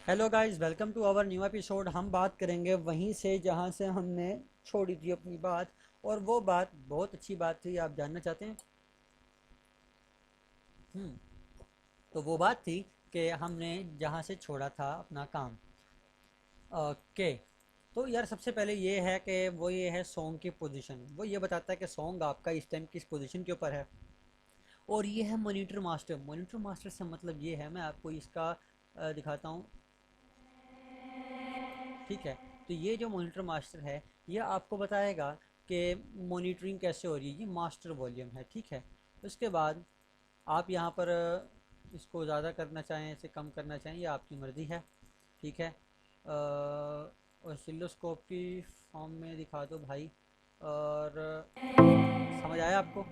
Hello guys, welcome to our new episode. हम बात करेंगे वहीं से जहां से हमने छोड़ी थी अपनी बात। और वो बात बहुत अच्छी बात थी। आप जानना चाहते हैं? हम्म तो वो बात थी कि हमने जहां से छोड़ा था अपना काम। ओके। तो यार, सबसे पहले ये है कि वो ये है सॉन्ग की पोजीशन। वो ये बताता है कि सॉन्ग आपका इस टाइम किस पोजीशन के ऊपर है। और ये है मॉनिटर मास्टर। मॉनिटर मास्टर से मतलब ये है, मैं आपको इसका दिखाता हूँ। ठीक है। तो ये जो मॉनिटर मास्टर है, ये आपको बताएगा कि मॉनिटरिंग कैसे हो रही है। ये मास्टर वॉल्यूम है, ठीक है। उसके बाद आप यहाँ पर इसको ज़्यादा करना चाहें, इसे कम करना चाहें, ये आपकी मर्ज़ी है। ठीक है। ऑसिलोस्कोप की फॉर्म में दिखा दो भाई। और समझ आया आपको?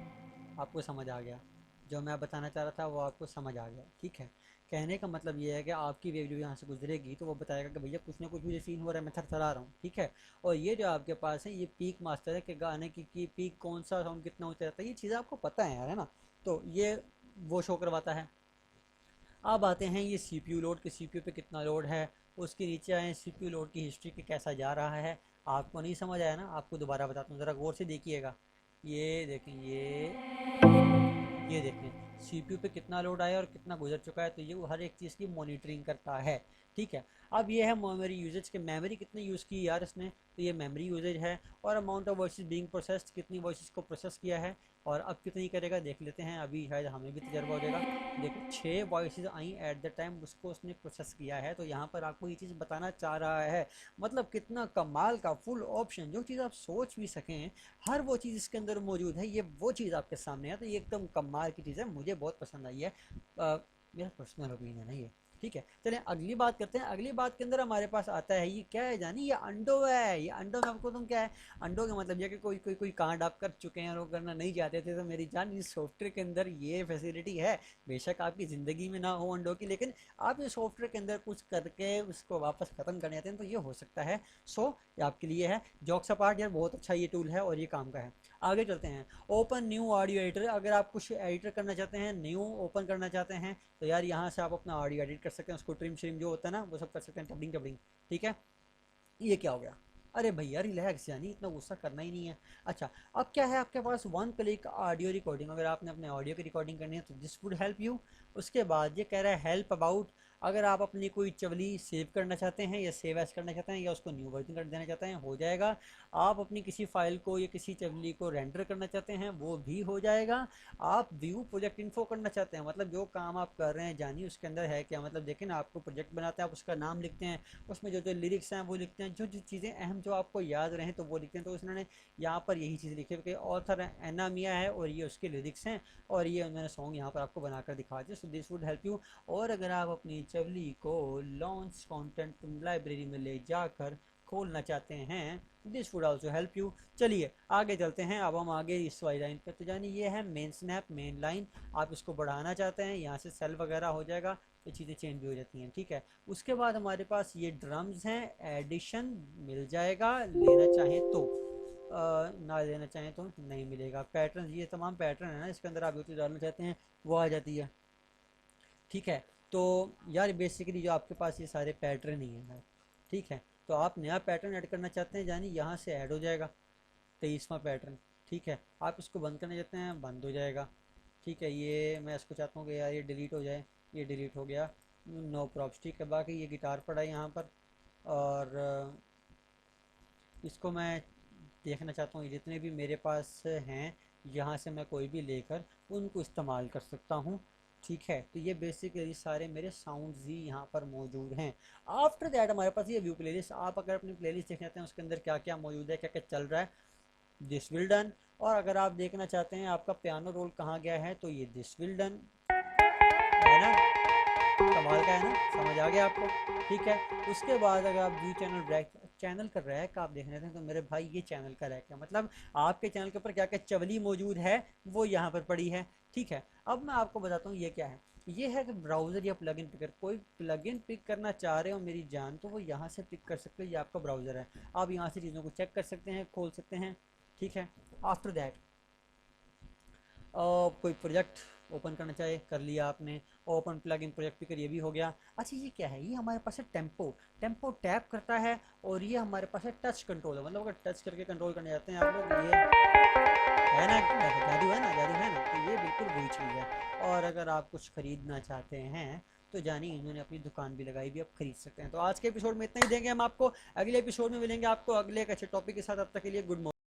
आपको समझ आ गया। जो मैं बताना चाह रहा था वो आपको समझ आ गया, ठीक है। कहने का मतलब ये है कि आपकी वेव जो यहाँ से गुजरेगी तो वो बताएगा कि भैया कुछ ना कुछ मुझे सीन हो रहा है, मैं थरथरा रहा हूँ, ठीक है। और ये जो आपके पास है, ये पीक मास्टर है कि गाने की पीक कौन सा साउंड कितना ऊंचा रहता है। ये चीज़ें आपको पता है यार, है ना। तो ये वो शो करवाता है। अब आते हैं ये सीपीयू लोड के, सीपीयू पे कितना लोड है। उसके नीचे आए सीपीयू लोड की हिस्ट्री की कैसा जा रहा है। आपको नहीं समझ आया ना, आपको दोबारा बताता हूँ, ज़रा गौर से देखिएगा। ये देखें, ये देखें सीपीयू पे कितना लोड आया और कितना गुजर चुका है। तो ये हर एक चीज़ की मॉनिटरिंग करता है, ठीक है। अब ये है मेमोरी यूजेज के, मेमोरी कितनी यूज़ की यार इसने, तो ये मेमोरी यूजेज है। और amount of voice being processed, कितनी वॉइस को प्रोसेस किया है और अब कितनी करेगा देख लेते हैं। अभी शायद हमें भी तजर्बा हो जाएगा। देखो, 6 voice I at the time, उसको उसने प्रोसेस किया है। तो यहाँ पर आपको ये चीज़ बताना चाह रहा है। मतलब कितना कमाल का फुल ऑप्शन, जो चीज़ आप सोच भी सकें हर वो चीज़ इसके अंदर मौजूद है। ये वो चीज़ आपके सामने है, तो ये एकदम कमाल की चीज़ है, मुझे बहुत पसंद आई है। मेरा पर्सनल ओपिनियन है ये। ठीक है, चलें अगली बात करते हैं। अगली बात के अंदर हमारे पास आता है, ये क्या है जानी, ये अंडो है। ये अंडो में आपको तुम क्या है, अंडो का मतलब यह कि कोई कोई कोई कांड आप कर चुके हैं और वो करना नहीं चाहते थे, तो मेरी जान इस सॉफ्टवेयर के अंदर ये फैसिलिटी है। बेशक आपकी ज़िंदगी में ना हो अंडो की, लेकिन आप इस सॉफ्टवेयर के अंदर कुछ करके उसको वापस ख़त्म करने आते हैं, तो ये हो सकता है। सो ये आपके लिए है। जॉक्स अपार्ट यार, बहुत अच्छा ये टूल है और ये काम का है। आगे चलते हैं। Open new audio editor. अगर आप कुछ एडिटर करना चाहते हैं, न्यू ओपन करना चाहते हैं, तो यार यहाँ से आप अपना ऑडियो एडिट कर सकते हैं। उसको ट्रिम श्रिम जो होता है ना, वो सब कर सकते हैं, टबलिंग टबलिंग। ठीक है। ये क्या हो गया? अरे भैया रिलैक्स, यानी इतना गुस्सा करना ही नहीं है। अच्छा, अब क्या है आपके पास, वन क्लिक ऑडियो रिकॉर्डिंग। अगर आपने अपने ऑडियो की रिकॉर्डिंग करनी है तो दिस वुड हेल्प यू। उसके बाद ये कह रहा है हेल्प अबाउट। अगर आप अपनी कोई चवली सेव करना चाहते हैं या सेव एज करना चाहते हैं या उसको न्यू वर्जन कर देना चाहते हैं, हो जाएगा। आप अपनी किसी फाइल को या किसी चवली को रेंडर करना चाहते हैं, वो भी हो जाएगा। आप व्यू प्रोजेक्ट इन्फो करना चाहते हैं, मतलब जो काम आप कर रहे हैं जानिए उसके अंदर है क्या। मतलब देखें ना, आपको प्रोजेक्ट बनाते हैं, आप उसका नाम लिखते हैं, उसमें जो जो लिरिक्स हैं वो लिखते हैं, जो जो चीज़ें अहम जो आपको याद रहें तो वो लिखते हैं। तो उन्होंने यहाँ पर यही चीज़ लिखी है कि ऑथर एना मिया है और ये उसके लिरिक्स हैं और ये उन्होंने सॉन्ग यहाँ पर आपको बनाकर दिखा दिया। So this would help you. और अगर आप अपनी चवली को लॉन्च कंटेंट लाइब्रेरी में ले जाकर खोलना चाहते हैं, this would also help you. चलिए आगे चलते हैं। अब हम आगे इस वाली लाइन पे, तो यानी ये है मेन स्नैप, मेन लाइन। आप इसको बढ़ाना चाहते हैं, यहाँ से सेल वगैरह हो जाएगा, ये चीज़ें चेंज भी हो जाती हैं, ठीक है। उसके बाद हमारे पास ये ड्रम्स हैं, एडिशन मिल जाएगा लेना चाहें तो। ना लेना चाहें तो नहीं मिलेगा। पैटर्न, ये तमाम पैटर्न है ना इसके अंदर, आप जो चीज़ डालना चाहते हैं वो आ जाती है, ठीक है। तो यार बेसिकली जो आपके पास ये सारे पैटर्न ही हैं, ठीक है। तो आप नया पैटर्न ऐड करना चाहते हैं, यानी यहाँ से ऐड हो जाएगा 23वां पैटर्न, ठीक है। आप इसको बंद करना चाहते हैं, बंद हो जाएगा, ठीक है। ये मैं इसको चाहता हूँ कि यार ये डिलीट हो जाए, ये डिलीट हो गया, नो प्रॉब्स, ठीक है। बाकी ये गिटार पड़ा है यहाँ पर। और इसको मैं देखना चाहता हूँ, जितने भी मेरे पास हैं यहाँ से मैं कोई भी लेकर उनको इस्तेमाल कर सकता हूँ, ठीक है। तो ये बेसिकली सारे मेरे साउंड्स ही यहाँ पर मौजूद हैं। आफ्टर दैट हमारे पास ये व्यू प्लेलिस्ट। आप अगर अपनी प्लेलिस्ट देखना चाहते हैं उसके अंदर क्या क्या मौजूद है, क्या क्या चल रहा है, दिस विल डन। और अगर आप देखना चाहते हैं आपका पियानो रोल कहाँ गया है, तो ये दिस विल डन, है ना। कमाल का है ना, समझ आ गया आपको, ठीक है। उसके बाद अगर आप व्यू चैनल रैक, चैनल का रैक आप देखने थे, तो मेरे भाई ये चैनल का रैक है। मतलब आपके चैनल के ऊपर क्या क्या चवली मौजूद है वो यहाँ पर पड़ी है, ठीक है। अब मैं आपको बताता हूँ ये क्या है। ये है कि ब्राउज़र या प्लगइन पिकर, कोई प्लगइन पिक करना चाह रहे हो मेरी जान, तो वो यहाँ से पिक कर सकते हो। ये आपका ब्राउज़र है, आप यहाँ से चीज़ों को चेक कर सकते हैं, खोल सकते हैं, ठीक है। आफ्टर दैट कोई प्रोजेक्ट ओपन करना चाहे, कर लिया आपने। ओपन प्लगइन प्रोजेक्ट पिकर, ये भी हो गया। अच्छा ये क्या है, ये हमारे पास है टेम्पो, टेम्पो टैप करता है, और ये हमारे पास है टच कंट्रोल है, मतलब अगर टच करके कंट्रोल करने जाते हैं आप लोग, ये है ना, जादू है ना, जादू है ना, तो ये बिल्कुल वही चीज़ है। और अगर आप कुछ खरीदना चाहते हैं तो जानिए इन्होंने अपनी दुकान भी लगाई भी, आप खरीद सकते हैं। तो आज के एपिसोड में इतना ही देंगे हम आपको, अगले एपिसोड में मिलेंगे आपको अगले एक अच्छे टॉपिक के साथ। अब तक के लिए गुड मॉर्निंग।